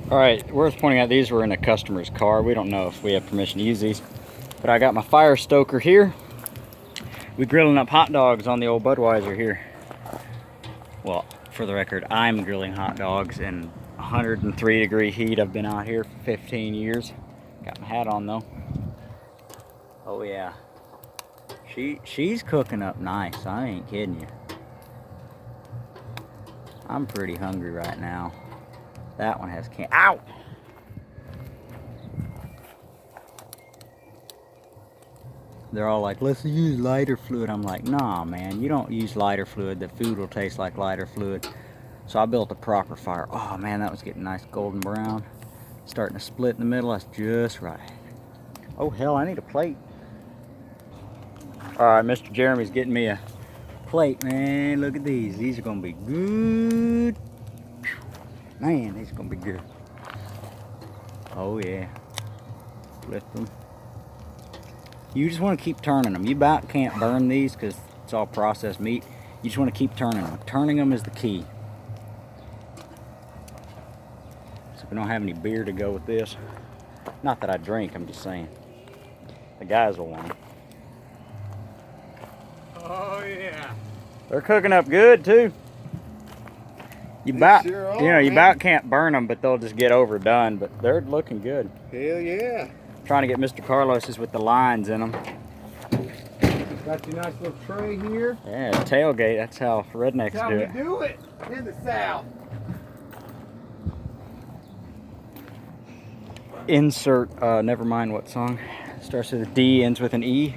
All right, worth pointing out, these were in a customer's car. We don't know if we have permission to use these, but I got my fire stoker here. We're grilling up hot dogs on the old Budweiser here. Well, for the record, I'm grilling hot dogs in 103 degree heat. I've been out here for 15 years. Got my hat on though. Oh yeah. She's cooking up nice. I ain't kidding you. I'm pretty hungry right now. That one has ow! They're all like, let's use lighter fluid. I'm like, nah, man, you don't use lighter fluid. The food will taste like lighter fluid. So I built a proper fire. Oh man, that was getting nice golden brown. Starting to split in the middle. That's just right. Oh hell, I need a plate. All right, Mr. Jeremy's getting me a plate, man. Look at these. These are gonna be good. Man, these are gonna be good. Oh yeah. Lift them. You just want to keep turning them. You about can't burn these because it's all processed meat. You just want to keep turning them. Turning them is the key. So we don't have any beer to go with this. Not that I drink, I'm just saying. The guys will want it. Oh yeah. They're cooking up good too. You about, sure are, you know, you man. about can't burn them, but they'll just get overdone. But they're looking good. Hell yeah. Trying to get Mr. Carlos's with the lines in them. Got your nice little tray here. Yeah, tailgate. That's how rednecks That's how do we it. do it in the South. Insert. Never mind what song. Starts with a D, ends with an E.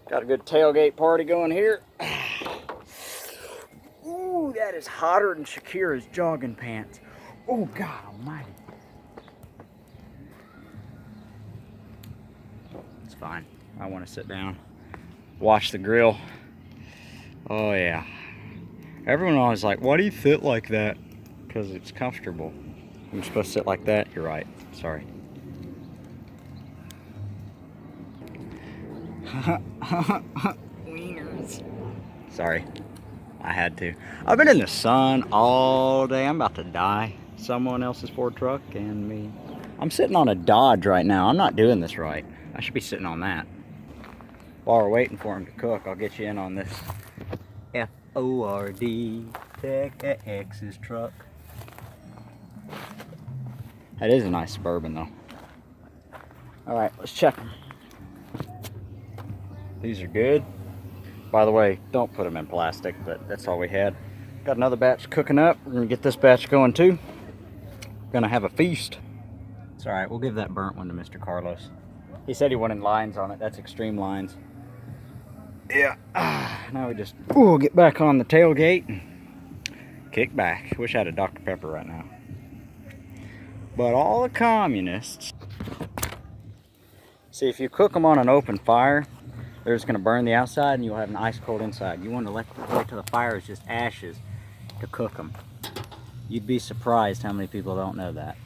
Got a good tailgate party going here. Ooh, that is hotter than Shakira's jogging pants. Oh, God almighty. It's fine. I want to sit down, watch the grill. Oh, yeah. Everyone always like, why do you sit like that? Because it's comfortable. I'm supposed to sit like that? You're right. Sorry. Wieners. Sorry. I had to. I've been in the sun all day. I'm about to die. Someone else's Ford truck and me. I'm sitting on a Dodge right now. I'm not doing this right. I should be sitting on that. While we're waiting for him to cook, I'll get you in on this Ford Texas truck. That is a nice Suburban though. All right, let's check them. These are good. By the way, don't put them in plastic, but that's all we had. Got another batch cooking up. We're gonna get this batch going too. Gonna have a feast. It's all right, we'll give that burnt one to Mr. Carlos. He said he wanted lines on it. That's extreme lines. Yeah, now we just get back on the tailgate and kick back. Wish I had a Dr. Pepper right now. But all the communists, see, if you cook them on an open fire, they're just going to burn the outside and you'll have an ice cold inside. You want to wait till the fire is just ashes to cook them. You'd be surprised how many people don't know that.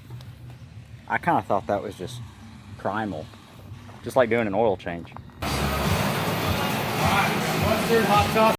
I kind of thought that was just primal. Just like doing an oil change. Alright, mustard, hot sauce.